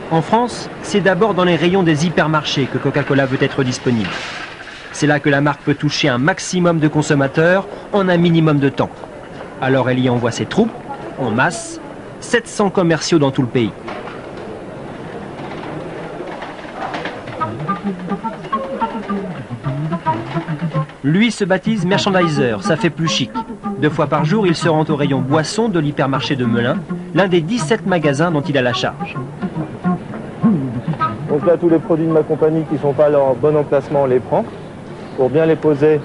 En France, c'est d'abord dans les rayons des hypermarchés que Coca-Cola veut être disponible. C'est là que la marque peut toucher un maximum de consommateurs en un minimum de temps. Alors elle y envoie ses troupes, en masse, 700 commerciaux dans tout le pays. Lui se baptise merchandiser, ça fait plus chic. 2 fois par jour, il se rend au rayon boissons de l'hypermarché de Melun, l'un des 17 magasins dont il a la charge. Donc là, tous les produits de ma compagnie qui ne sont pas à leur bon emplacement, on les prend pour bien les poser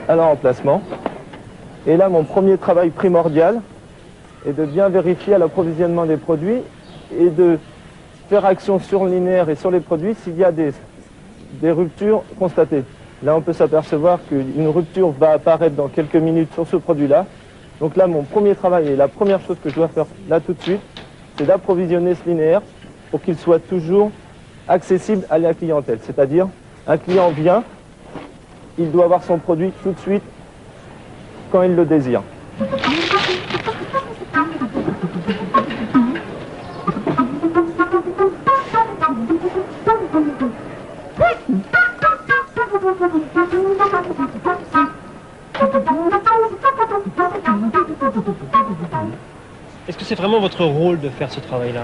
à leur emplacement. Et là, mon premier travail primordial est de bien vérifier l'approvisionnement des produits et de faire action sur le linéaire et sur les produits s'il y a des ruptures constatées. Là, on peut s'apercevoir qu'une rupture va apparaître dans quelques minutes sur ce produit-là. Donc là, mon premier travail et la première chose que je dois faire là tout de suite, c'est d'approvisionner ce linéaire pour qu'il soit toujours accessible à la clientèle. C'est-à-dire, un client vient, il doit avoir son produit tout de suite quand il le désire. Est-ce que c'est vraiment votre rôle de faire ce travail-là?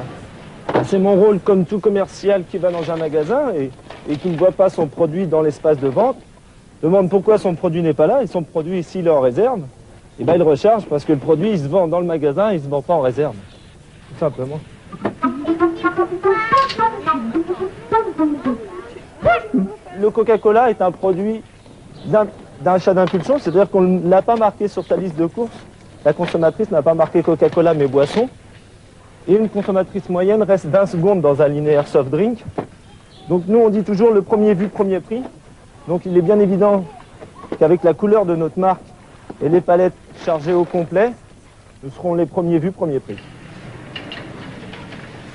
C'est mon rôle comme tout commercial qui va dans un magasin et qui ne voit pas son produit dans l'espace de vente, demande pourquoi son produit n'est pas là et son produit ici il est en réserve, et bien il recharge parce que le produit il se vend dans le magasin, il ne se vend pas en réserve. Tout simplement. Le Coca-Cola est un produit d'achat d'impulsion, c'est-à-dire qu'on ne l'a pas marqué sur sa liste de courses. La consommatrice n'a pas marqué Coca-Cola mais boisson. Et une consommatrice moyenne reste 20 secondes dans un linéaire soft drink. Donc nous on dit toujours le premier vu, premier prix. Donc il est bien évident qu'avec la couleur de notre marque et les palettes chargées au complet, nous serons les premiers vus, premier prix.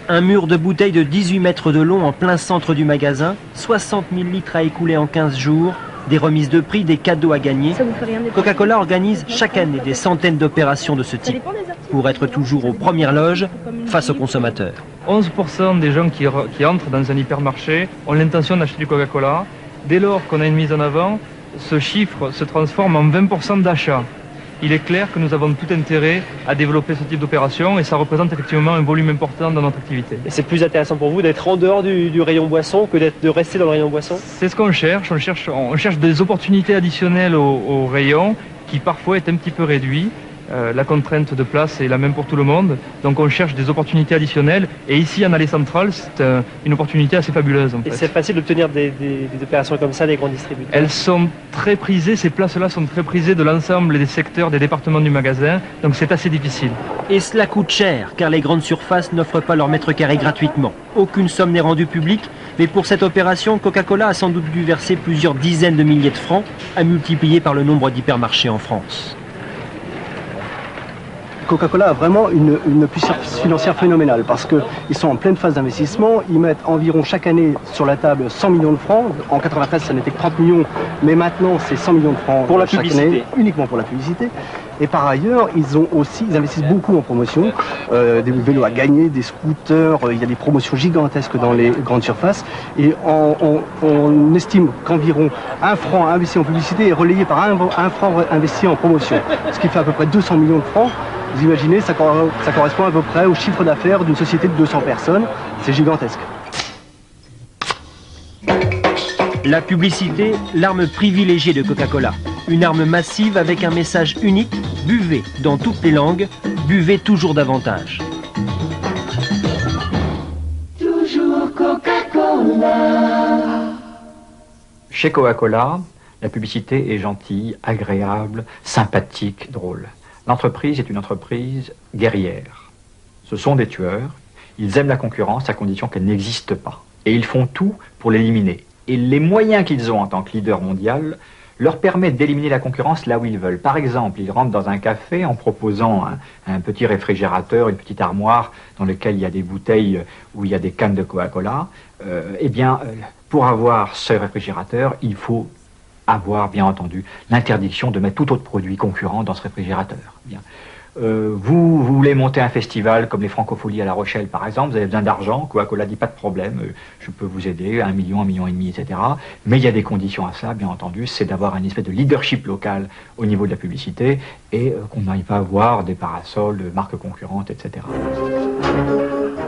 Un mur de bouteilles de 18 mètres de long en plein centre du magasin, 60 000 litres à écouler en 15 jours, des remises de prix, des cadeaux à gagner. Coca-Cola organise chaque année des centaines d'opérations de ce type pour être toujours aux premières loges face aux consommateurs. 11% des gens qui entrent dans un hypermarché ont l'intention d'acheter du Coca-Cola. Dès lors qu'on a une mise en avant, ce chiffre se transforme en 20% d'achats. Il est clair que nous avons tout intérêt à développer ce type d'opération et ça représente effectivement un volume important dans notre activité. Et c'est plus intéressant pour vous d'être en dehors du rayon boisson que de rester dans le rayon boisson? C'est ce qu'on cherche. On cherche des opportunités additionnelles au rayon qui parfois est un petit peu réduit. La contrainte de place est la même pour tout le monde, donc on cherche des opportunités additionnelles et ici en allée centrale c'est une opportunité assez fabuleuse en fait. Et c'est facile d'obtenir des opérations comme ça des grands distributeurs? Elles sont très prisées, ces places-là sont très prisées de l'ensemble des secteurs, des départements du magasin, donc c'est assez difficile. Et cela coûte cher car les grandes surfaces n'offrent pas leur mètre carré gratuitement. Aucune somme n'est rendue publique, mais pour cette opération, Coca-Cola a sans doute dû verser plusieurs dizaines de milliers de francs à multiplier par le nombre d'hypermarchés en France. Coca-Cola a vraiment une puissance financière phénoménale parce qu'ils sont en pleine phase d'investissement, ils mettent environ chaque année sur la table 100 millions de francs, en 93 ça n'était que 30 millions, mais maintenant c'est 100 millions de francs pour la chaque publicité. Année, uniquement pour la publicité. Et par ailleurs, ils investissent beaucoup en promotion, des vélos à gagner, des scooters, il y a des promotions gigantesques dans les grandes surfaces. Et on estime qu'environ 1 franc investi en publicité est relayé par 1 franc investi en promotion, ce qui fait à peu près 200 millions de francs. Vous imaginez, ça correspond à peu près au chiffre d'affaires d'une société de 200 personnes. C'est gigantesque. La publicité, l'arme privilégiée de Coca-Cola. Une arme massive avec un message unique, buvez dans toutes les langues, buvez toujours davantage. Toujours Coca-Cola. Chez Coca-Cola, la publicité est gentille, agréable, sympathique, drôle. L'entreprise est une entreprise guerrière. Ce sont des tueurs, ils aiment la concurrence à condition qu'elle n'existe pas. Et ils font tout pour l'éliminer. Et les moyens qu'ils ont en tant que leader mondial leur permettent d'éliminer la concurrence là où ils veulent. Par exemple, ils rentrent dans un café en proposant un petit réfrigérateur, une petite armoire dans laquelle il y a des bouteilles où il y a des cannes de Coca-Cola. Pour avoir ce réfrigérateur, il faut avoir, bien entendu, l'interdiction de mettre tout autre produit concurrent dans ce réfrigérateur. Bien. Vous voulez monter un festival comme les Francopholies à La Rochelle, par exemple, vous avez besoin d'argent, Coca-Cola dit pas de problème, je peux vous aider, 1 million, 1,5 million, etc. Mais il y a des conditions à ça, bien entendu, c'est d'avoir une espèce de leadership local au niveau de la publicité et qu'on n'arrive pas à avoir des parasols de marques concurrentes, etc.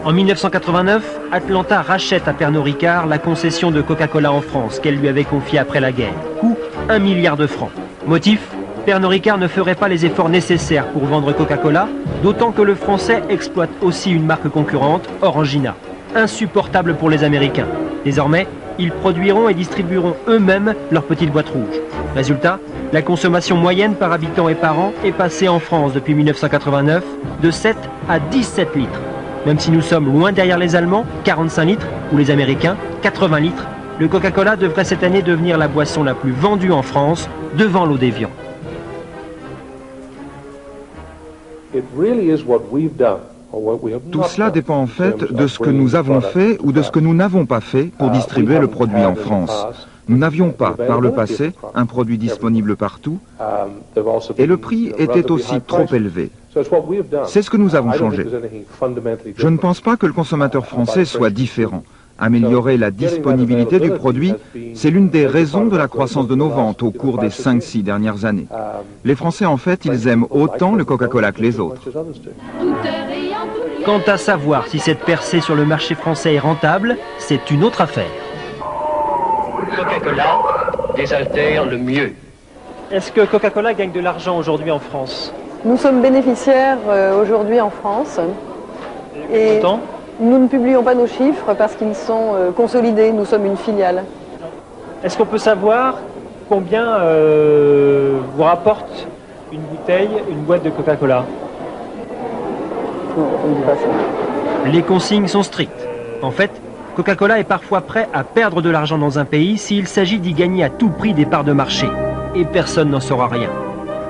En 1989, Atlanta rachète à Pernod Ricard la concession de Coca-Cola en France qu'elle lui avait confiée après la guerre. Coût 1 milliard de francs. Motif ? Pernod Ricard ne ferait pas les efforts nécessaires pour vendre Coca-Cola, d'autant que le français exploite aussi une marque concurrente, Orangina. Insupportable pour les Américains. Désormais, ils produiront et distribueront eux-mêmes leurs petites boîtes rouges. Résultat, la consommation moyenne par habitant et par an est passée en France depuis 1989 de 7 à 17 litres. Même si nous sommes loin derrière les Allemands, 45 litres, ou les Américains, 80 litres, le Coca-Cola devrait cette année devenir la boisson la plus vendue en France, devant l'eau-déviant. Tout cela dépend en fait de ce que nous avons fait ou de ce que nous n'avons pas fait pour distribuer le produit en France. Nous n'avions pas, par le passé, un produit disponible partout et le prix était aussi trop élevé. C'est ce que nous avons changé. Je ne pense pas que le consommateur français soit différent. Améliorer la disponibilité du produit, c'est l'une des raisons de la croissance de nos ventes au cours des 5-6 dernières années. Les Français, en fait, ils aiment autant le Coca-Cola que les autres. Quant à savoir si cette percée sur le marché français est rentable, c'est une autre affaire. Coca-Cola désaltère le mieux. Est-ce que Coca-Cola gagne de l'argent aujourd'hui en France? Nous sommes bénéficiaires aujourd'hui en France. Et nous ne publions pas nos chiffres parce qu'ils sont consolidés. Nous sommes une filiale. Est-ce qu'on peut savoir combien vous rapporte une bouteille, une boîte de Coca-Cola? Non, on ne dit pas ça. Les consignes sont strictes. En fait, Coca-Cola est parfois prêt à perdre de l'argent dans un pays s'il s'agit d'y gagner à tout prix des parts de marché. Et personne n'en saura rien.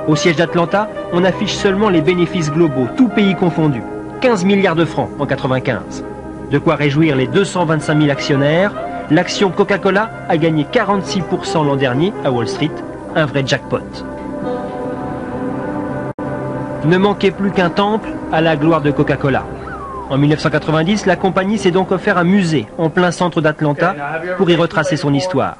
Au siège d'Atlanta, on affiche seulement les bénéfices globaux, tout pays confondu. 15 milliards de francs en 95. De quoi réjouir les 225 000 actionnaires. L'action Coca-Cola a gagné 46% l'an dernier à Wall Street, un vrai jackpot. Ne manquait plus qu'un temple à la gloire de Coca-Cola. En 1990, la compagnie s'est donc offert un musée en plein centre d'Atlanta pour y retracer son histoire.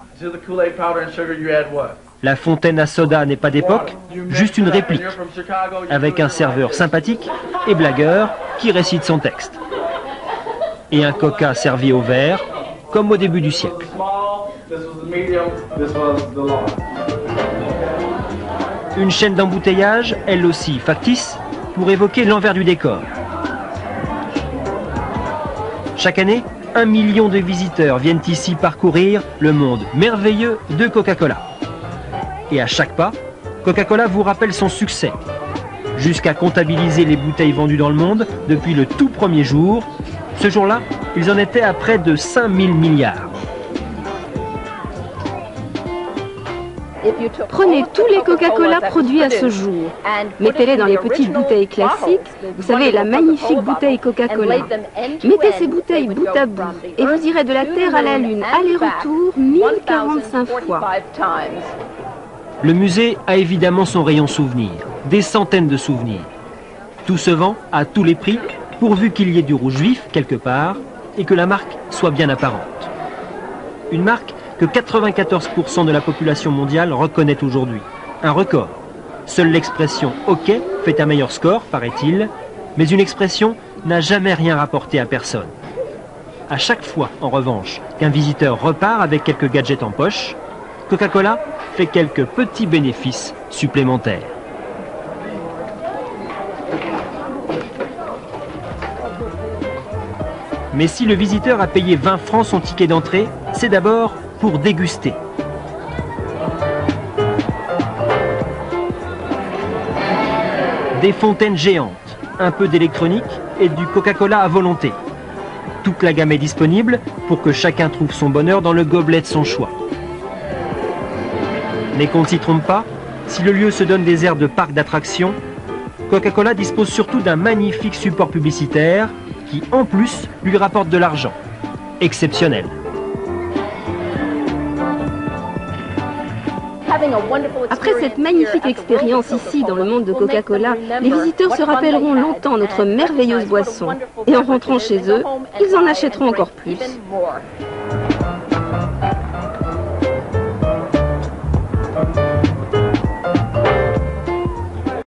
La fontaine à soda n'est pas d'époque, juste une réplique, avec un serveur sympathique et blagueur qui récite son texte. Et un coca servi au verre, comme au début du siècle. Une chaîne d'embouteillage, elle aussi factice, pour évoquer l'envers du décor. Chaque année, 1 million de visiteurs viennent ici parcourir le monde merveilleux de Coca-Cola. Et à chaque pas, Coca-Cola vous rappelle son succès, jusqu'à comptabiliser les bouteilles vendues dans le monde depuis le tout premier jour. Ce jour-là, ils en étaient à près de 5000 milliards. Prenez tous les Coca-Cola produits à ce jour, mettez-les dans les petites bouteilles classiques, vous savez, la magnifique bouteille Coca-Cola. Mettez ces bouteilles bout à bout et vous irez de la Terre à la Lune, aller-retour, 1045 fois. Le musée a évidemment son rayon souvenirs, des centaines de souvenirs. Tout se vend à tous les prix, pourvu qu'il y ait du rouge vif quelque part et que la marque soit bien apparente. Une marque que 94% de la population mondiale reconnaît aujourd'hui. Un record. Seule l'expression « OK » fait un meilleur score, paraît-il, mais une expression n'a jamais rien rapporté à personne. À chaque fois, en revanche, qu'un visiteur repart avec quelques gadgets en poche, Coca-Cola fait quelques petits bénéfices supplémentaires. Mais si le visiteur a payé 20 francs son ticket d'entrée, c'est d'abord pour déguster. Des fontaines géantes, un peu d'électronique et du Coca-Cola à volonté. Toute la gamme est disponible pour que chacun trouve son bonheur dans le gobelet de son choix. Mais qu'on ne s'y trompe pas, si le lieu se donne des airs de parc d'attractions, Coca-Cola dispose surtout d'un magnifique support publicitaire qui, en plus, lui rapporte de l'argent. Exceptionnel. Après cette magnifique expérience ici dans le monde de Coca-Cola, les visiteurs se rappelleront longtemps notre merveilleuse boisson. Et en rentrant chez eux, ils en achèteront encore plus.